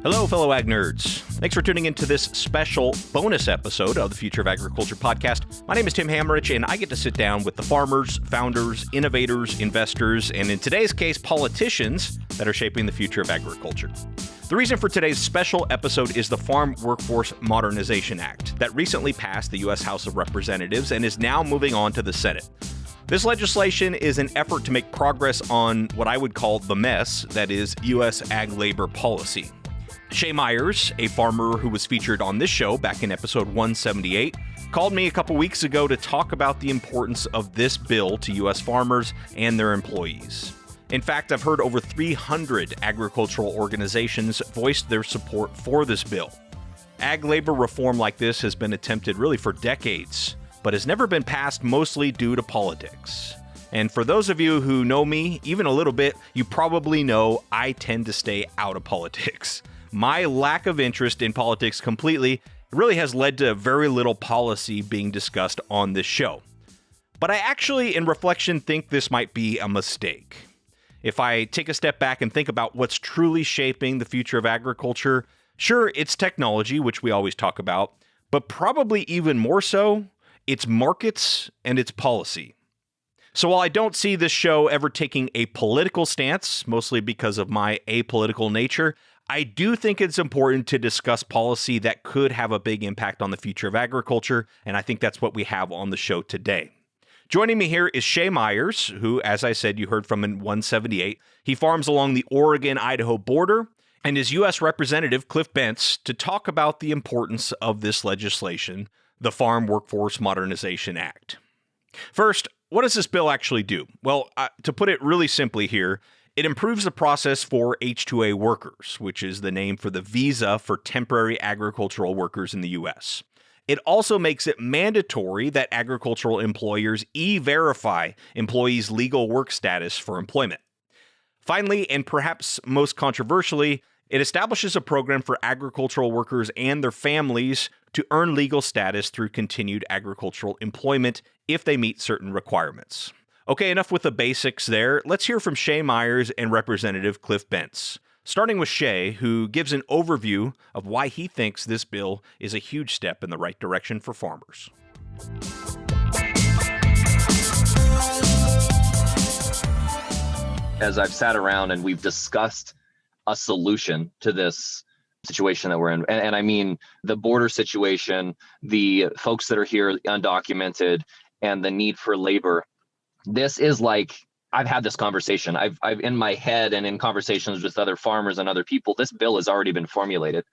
Hello, fellow ag nerds. Thanks for tuning into this special bonus episode of the Future of Agriculture podcast. My name is Tim Hamrich, and I get to sit down with the farmers, founders, innovators, investors, and in today's case, politicians that are shaping the future of agriculture. The reason for today's special episode is the Farm Workforce Modernization Act that recently passed the U.S. House of Representatives and is now moving on to the Senate. This legislation is an effort to make progress on what I would call the mess that is U.S. ag labor policy. Shay Myers, a farmer who was featured on this show back in episode 178, called me a couple weeks ago to talk about the importance of this bill to U.S. farmers and their employees. In fact, I've heard over 300 agricultural organizations voice their support for this bill. Ag labor reform like this has been attempted really for decades, but has never been passed mostly due to politics. And for those of you who know me even a little bit, you probably know I tend to stay out of politics. My lack of interest in politics completely really has led to very little policy being discussed on this show. But I actually, in reflection, think this might be a mistake. If I take a step back and think about what's truly shaping the future of agriculture, sure, it's technology, which we always talk about, but probably even more so, it's markets and it's policy. So while I don't see this show ever taking a political stance, mostly because of my apolitical nature, I do think it's important to discuss policy that could have a big impact on the future of agriculture, and I think that's what we have on the show today. Joining me here is Shay Myers, who, as I said, you heard from in 178. He farms along the Oregon-Idaho border, and is U.S. Representative Cliff Bentz to talk about the importance of this legislation, the Farm Workforce Modernization Act. First, what does this bill actually do? Well, to put it really simply here, it improves the process for H-2A workers, which is the name for the visa for temporary agricultural workers in the U.S. It also makes it mandatory that agricultural employers e-verify employees' legal work status for employment. Finally, and perhaps most controversially, it establishes a program for agricultural workers and their families to earn legal status through continued agricultural employment if they meet certain requirements. Okay, enough with the basics there. Let's hear from Shay Myers and Representative Cliff Bentz. Starting with Shay, who gives an overview of why he thinks this bill is a huge step in the right direction for farmers. As I've sat around and we've discussed a solution to this situation that we're in, and I mean the border situation, the folks that are here undocumented, and the need for labor. This is like, I've had this conversation. I've in my head and in conversations with other farmers and other people, this bill has already been formulated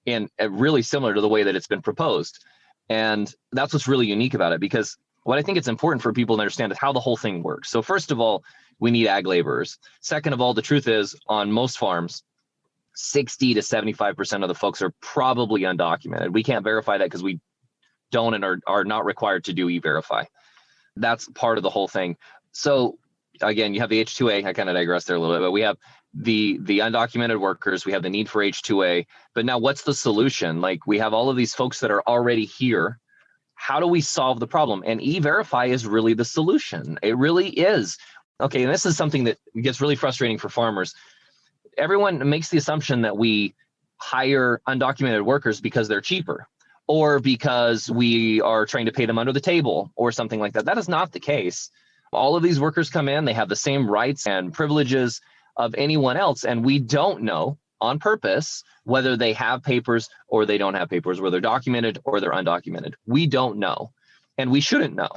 and really similar to the way that it's been proposed. And that's what's really unique about it, because what I think it's important for people to understand is how the whole thing works. So first of all, we need ag laborers. Second of all, the truth is on most farms, 60 to 75% of the folks are probably undocumented. We can't verify that because we don't and are not required to do e-verify. That's part of the whole thing. So again, you have the H-2A. I kind of digress there a little bit, but we have the undocumented workers. We have the need for H-2A. But now what's the solution? Like, we have all of these folks that are already here. How do we solve the problem? And e-verify is really the solution. It really is. Okay, and this is something that gets really frustrating for farmers. Everyone makes the assumption that we hire undocumented workers because they're cheaper, or because we are trying to pay them under the table or something like that. That is not the case. All of these workers come in, they have the same rights and privileges of anyone else, and we don't know on purpose whether they have papers or they don't have papers, whether they're documented or they're undocumented. We don't know, and we shouldn't know,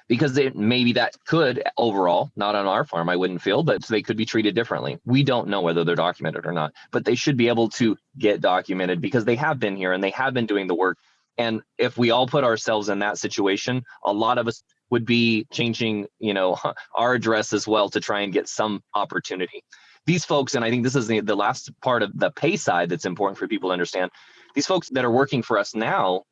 because maybe that could overall, not on our farm, I wouldn't feel, but they could be treated differently. We don't know whether they're documented or not, but they should be able to get documented because they have been here and they have been doing the work. And if we all put ourselves in that situation, a lot of us would be changing, our address as well to try and get some opportunity. These folks, and I think this is the last part of the pay side that's important for people to understand, these folks that are working for us now,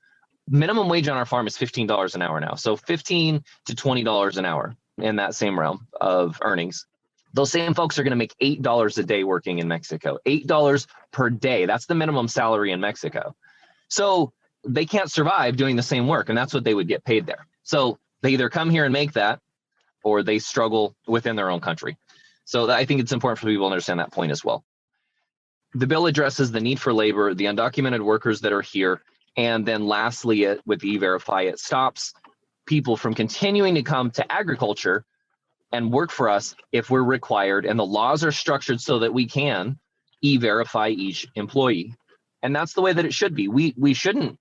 minimum wage on our farm is $15 an hour now. So $15 to $20 an hour in that same realm of earnings. Those same folks are going to make $8 a day working in Mexico, $8 per day. That's the minimum salary in Mexico. So they can't survive doing the same work, and that's what they would get paid there. So they either come here and make that, or they struggle within their own country. So I think it's important for people to understand that point as well. the bill addresses the need for labor, the undocumented workers that are here. And then lastly, with E-Verify, it stops people from continuing to come to agriculture and work for us if we're required. And the laws are structured so that we can E-Verify each employee. And that's the way that it should be. We shouldn't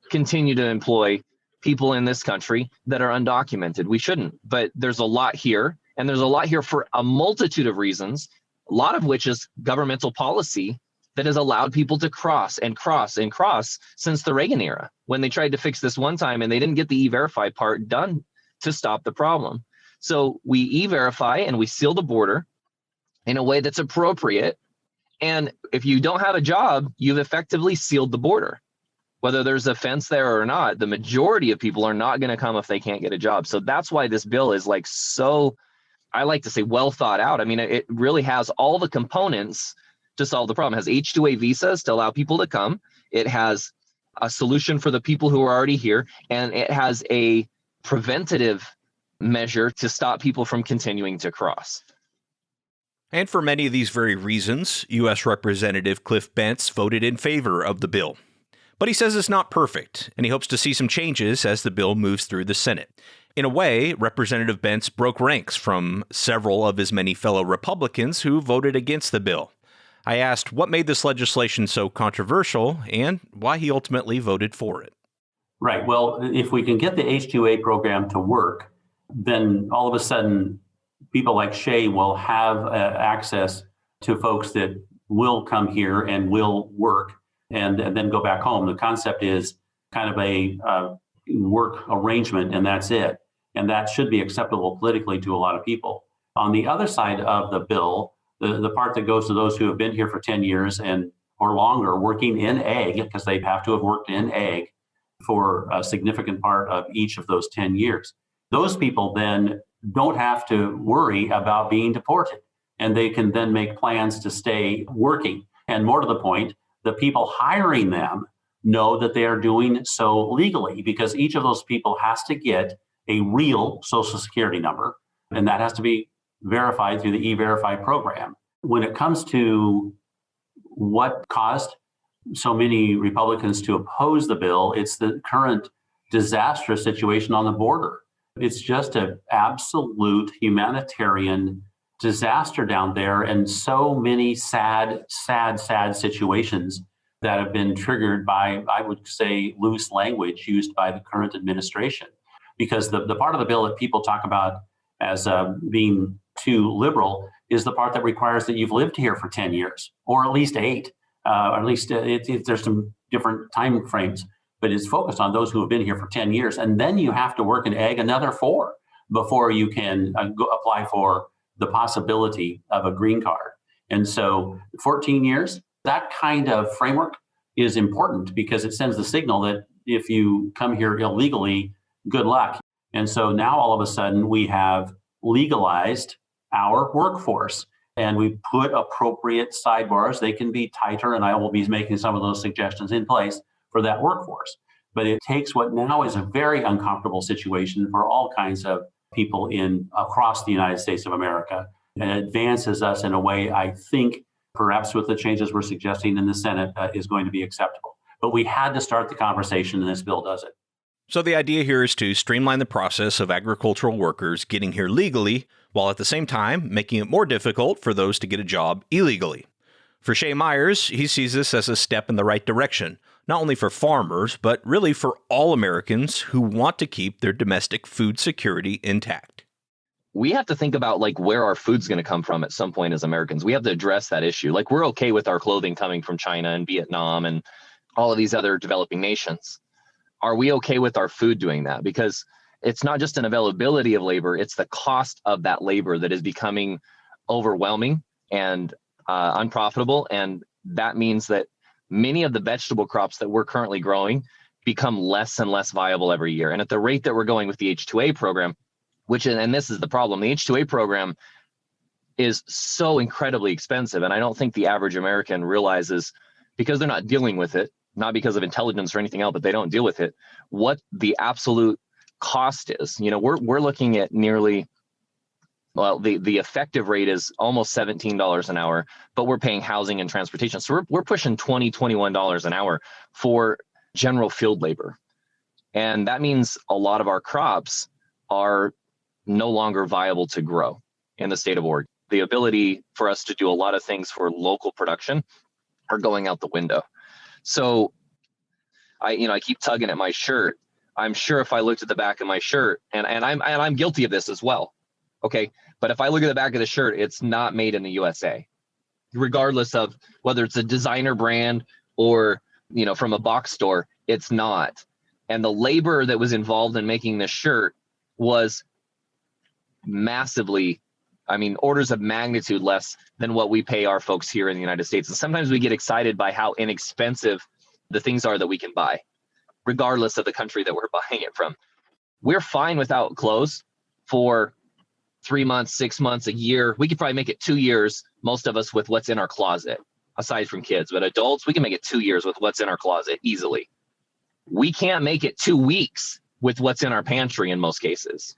continue to employ people in this country that are undocumented. We shouldn't. But there's a lot here, and there's a lot here for a multitude of reasons, a lot of which is governmental policy that has allowed people to cross and cross and cross since the Reagan era, when they tried to fix this one time and they didn't get the E-Verify part done to stop the problem. So we E-Verify and we seal the border in a way that's appropriate. And if you don't have a job, you've effectively sealed the border. Whether there's a fence there or not, the majority of people are not going to come if they can't get a job. So that's why this bill is like so, I like to say, well thought out. I mean, it really has all the components to solve the problem. It has H-2A visas to allow people to come. It has a solution for the people who are already here. And it has a preventative measure to stop people from continuing to cross. And for many of these very reasons, U.S. Representative Cliff Bentz voted in favor of the bill. But he says it's not perfect, and he hopes to see some changes as the bill moves through the Senate. In a way, Representative Bentz broke ranks from several of his many fellow Republicans who voted against the bill. I asked what made this legislation so controversial and why he ultimately voted for it. Right. Well, if we can get the H-2A program to work, then all of a sudden, people like Shay will have access to folks that will come here and will work and then go back home. The concept is kind of a work arrangement, and that's it. And that should be acceptable politically to a lot of people. On the other side of the bill, the part that goes to those who have been here for 10 years and or longer working in ag, because they have to have worked in ag for a significant part of each of those 10 years. Those people then don't have to worry about being deported, and they can then make plans to stay working. And more to the point, the people hiring them know that they are doing so legally, because each of those people has to get a real Social Security number, and that has to be verified through the E-Verify program. When it comes to what caused so many Republicans to oppose the bill, it's the current disastrous situation on the border. It's just an absolute humanitarian disaster down there, and so many sad situations that have been triggered by, I would say, loose language used by the current administration. Because the part of the bill that people talk about as being too liberal is the part that requires that you've lived here for 10 years, or at least 8, or at least there's some different time frames, but it's focused on those who have been here for 10 years. And then you have to work in ag another 4 before you can apply for the possibility of a green card. And so 14 years, that kind of framework is important because it sends the signal that if you come here illegally, good luck. And so now all of a sudden we have legalized our workforce, and we put appropriate sidebars. They can be tighter, and I will be making some of those suggestions in place for that workforce. But it takes what now is a very uncomfortable situation for all kinds of people across the United States of America, and advances us in a way I think perhaps with the changes we're suggesting in the Senate is going to be acceptable. But we had to start the conversation, and this bill does it. So the idea here is to streamline the process of agricultural workers getting here legally, while at the same time making it more difficult for those to get a job illegally. For Shay Myers, he sees this as a step in the right direction, not only for farmers, but really for all Americans who want to keep their domestic food security intact. We have to think about where our food's going to come from at some point as Americans. We have to address that issue. We're okay with our clothing coming from China and Vietnam and all of these other developing nations. Are we okay with our food doing that? Because it's not just an availability of labor, it's the cost of that labor that is becoming overwhelming and unprofitable. And that means that many of the vegetable crops that we're currently growing become less and less viable every year. And at the rate that we're going with the H-2A program, and this is the problem, the H-2A program is so incredibly expensive. And I don't think the average American realizes, because they're not dealing with it, not because of intelligence or anything else, but they don't deal with it, what the absolute cost is. We're looking at nearly Well, the effective rate is almost $17 an hour, but we're paying housing and transportation. So we're pushing $20, $21 an hour for general field labor. And that means a lot of our crops are no longer viable to grow in the state of Oregon. The ability for us to do a lot of things for local production are going out the window. So I keep tugging at my shirt. I'm sure if I looked at the back of my shirt, and I'm guilty of this as well. Okay. But if I look at the back of the shirt, it's not made in the USA, regardless of whether it's a designer brand or, from a box store, it's not. And the labor that was involved in making this shirt was massively, orders of magnitude less than what we pay our folks here in the United States. And sometimes we get excited by how inexpensive the things are that we can buy, regardless of the country that we're buying it from. We're fine without clothes for 3 months, 6 months, a year. We could probably make it 2 years, most of us, with what's in our closet, aside from kids. But adults, we can make it 2 years with what's in our closet easily. We can't make it 2 weeks with what's in our pantry in most cases.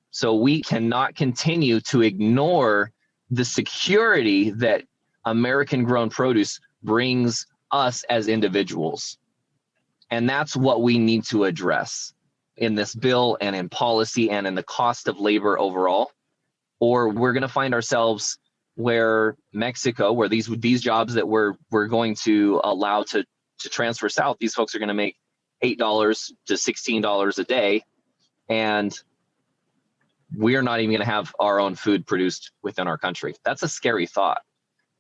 So we cannot continue to ignore the security that American grown produce brings us as individuals. And that's what we need to address in this bill and in policy and in the cost of labor overall. Or we're going to find ourselves where Mexico, where these jobs that we're going to allow to transfer south, these folks are going to make $8 to $16 a day. And we're not even going to have our own food produced within our country. That's a scary thought.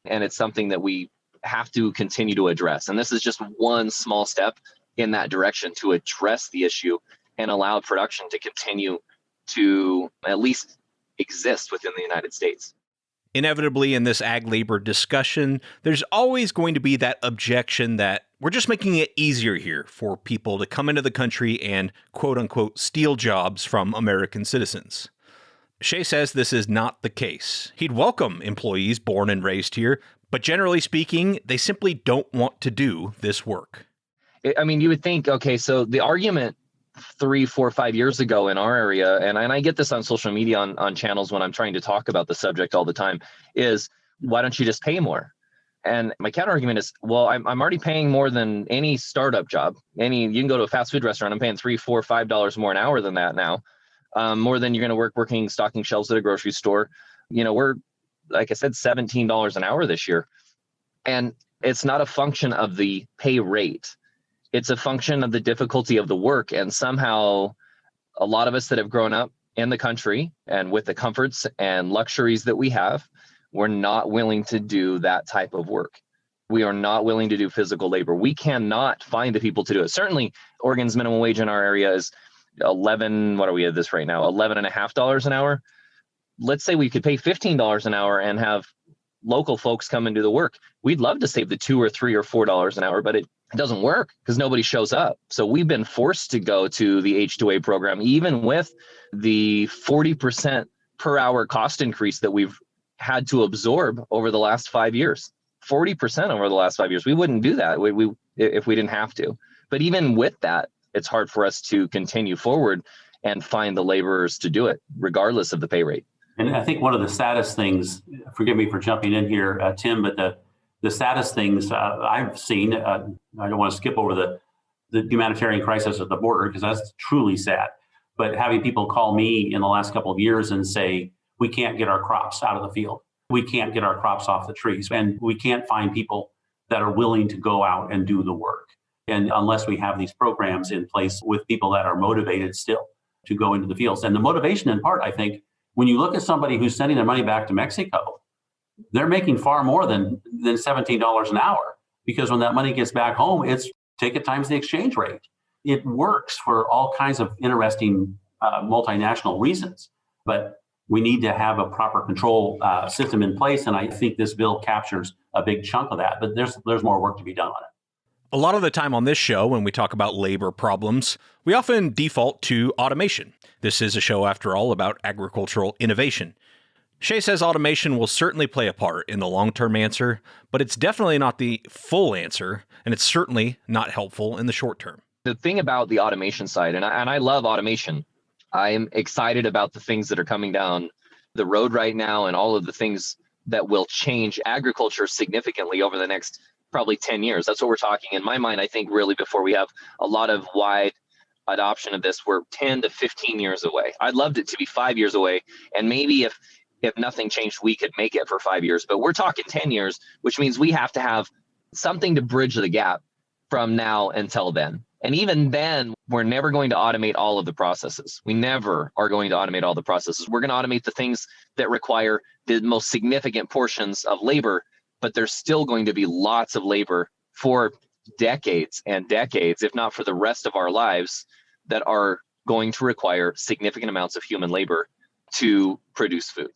And it's something that we have to continue to address. And this is just one small step in that direction to address the issue and allow production to continue to at least exist within the United States. Inevitably, in this ag labor discussion, there's always going to be that objection that we're just making it easier here for people to come into the country and, quote unquote, steal jobs from American citizens. Shay says this is not the case. He'd welcome employees born and raised here, but generally speaking, they simply don't want to do this work. You would think, okay, so the argument 3, 4, 5 years ago in our area, and I get this on social media on channels when I'm trying to talk about the subject all the time, is why don't you just pay more? And my counter argument is, well, I'm already paying more than any startup job. You can go to a fast food restaurant, I'm paying $3, $4, $5 more an hour than that now. More than you're going to working stocking shelves at a grocery store. We're, like I said, $17 an hour this year. And it's not a function of the pay rate. It's a function of the difficulty of the work. And somehow a lot of us that have grown up in the country and with the comforts and luxuries that we have, we're not willing to do that type of work. We are not willing to do physical labor. We cannot find the people to do it. Certainly, Oregon's minimum wage in our area is $11.5 an hour. Let's say we could pay $15 an hour and have local folks come and do the work. We'd love to save the $2 or $3 or $4 an hour, but it doesn't work because nobody shows up. So we've been forced to go to the H-2A program, even with the 40% per hour cost increase that we've had to absorb over the last 5 years. 40% over the last 5 years. We wouldn't do that if we didn't have to. But even with that, it's hard for us to continue forward and find the laborers to do it, regardless of the pay rate. And I think one of the saddest things, forgive me for jumping in here, Tim, but the saddest things I've seen, I don't want to skip over the humanitarian crisis at the border because that's truly sad, but having people call me in the last couple of years and say, we can't get our crops out of the field. We can't get our crops off the trees, and we can't find people that are willing to go out and do the work. And unless we have these programs in place with people that are motivated still to go into the fields. And the motivation in part, I think, when you look at somebody who's sending their money back to Mexico, they're making far more than $17 an hour, because when that money gets back home, it's ticket times the exchange rate. It works for all kinds of interesting multinational reasons, but we need to have a proper control system in place. And I think this bill captures a big chunk of that, but there's more work to be done on it. A lot of the time on this show, when we talk about labor problems, we often default to automation. This is a show, after all, about agricultural innovation. Shay says automation will certainly play a part in the long-term answer, but it's definitely not the full answer, and it's certainly not helpful in the short term. The thing about the automation side, and I love automation. I'm excited about the things that are coming down the road right now and all of the things that will change agriculture significantly over the next probably 10 years. That's what we're talking. In my mind, I think really before we have a lot of wide adoption of this, we're 10 to 15 years away. I'd love it to be 5 years away. And maybe if nothing changed, we could make it for 5 years. But we're talking 10 years, which means we have to have something to bridge the gap from now until then. And even then, we're never going to automate all of the processes. We never are going to automate all the processes. We're going to automate the things that require the most significant portions of labor, but there's still going to be lots of labor for decades and decades, if not for the rest of our lives, that are going to require significant amounts of human labor to produce food.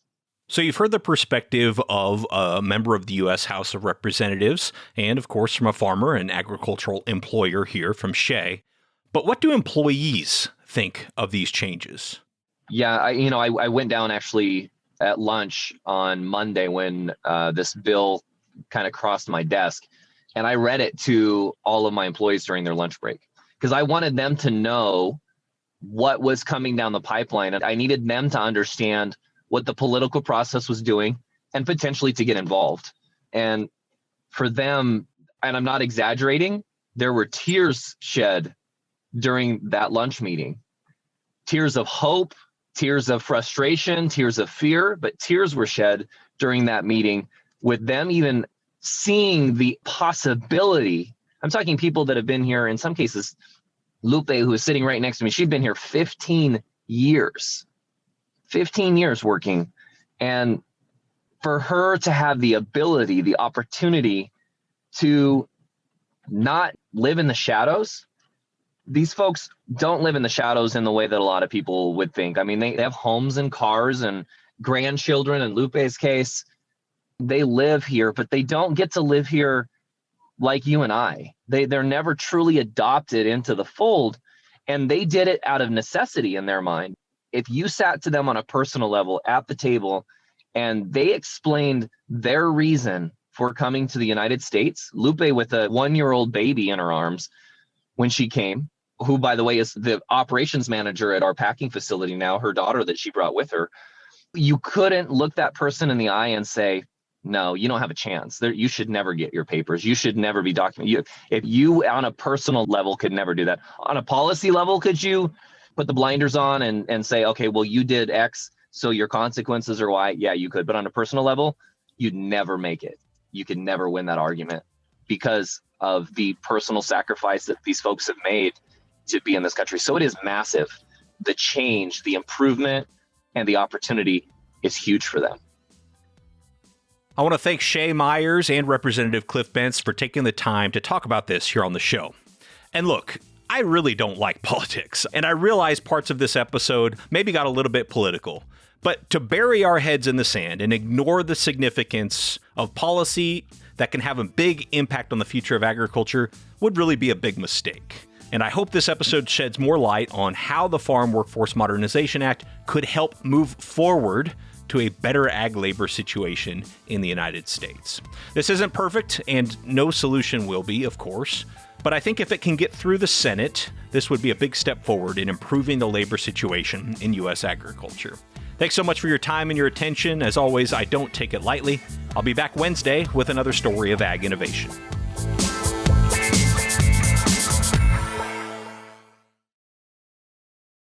So you've heard the perspective of a member of the U.S. House of Representatives, and of course from a farmer and agricultural employer here from Shay. But what do employees think of these changes? Yeah, I went down actually at lunch on Monday when this bill kind of crossed my desk, and I read it to all of my employees during their lunch break because I wanted them to know what was coming down the pipeline, and I needed them to understand what the political process was doing and potentially to get involved. And for them, and I'm not exaggerating, there were tears shed during that lunch meeting. Tears of hope, tears of frustration, tears of fear, but tears were shed during that meeting with them even seeing the possibility. I'm talking people that have been here, in some cases, Lupe, who is sitting right next to me, she'd been here 15 years. 15 years working. And for her to have the ability, the opportunity to not live in the shadows, these folks don't live in the shadows in the way that a lot of people would think. I mean, they have homes and cars and grandchildren. In Lupe's case, they live here, but they don't get to live here like you and I. They're never truly adopted into the fold. And they did it out of necessity in their mind. If you sat to them on a personal level at the table and they explained their reason for coming to the United States, Lupe with a 1-year-old baby in her arms when she came, who, by the way, is the operations manager at our packing facility now, her daughter that she brought with her, you couldn't look that person in the eye and say, no, you don't have a chance. You should never get your papers. You should never be documented. If you on a personal level could never do that. On a policy level, could you put the blinders on and say, okay, well, you did X, so your consequences are Y? Yeah, you could. But on a personal level, you'd never make it. You could never win that argument because of the personal sacrifice that these folks have made to be in this country. So it is massive. The change, the improvement, and the opportunity is huge for them. I want to thank Shay Myers and Representative Cliff Bentz for taking the time to talk about this here on the show. And look, I really don't like politics, and I realize parts of this episode maybe got a little bit political. But to bury our heads in the sand and ignore the significance of policy that can have a big impact on the future of agriculture would really be a big mistake. And I hope this episode sheds more light on how the Farm Workforce Modernization Act could help move forward to a better ag labor situation in the United States. This isn't perfect, and no solution will be, of course, but I think if it can get through the Senate, this would be a big step forward in improving the labor situation in U.S. agriculture. Thanks so much for your time and your attention. As always, I don't take it lightly. I'll be back Wednesday with another story of ag innovation.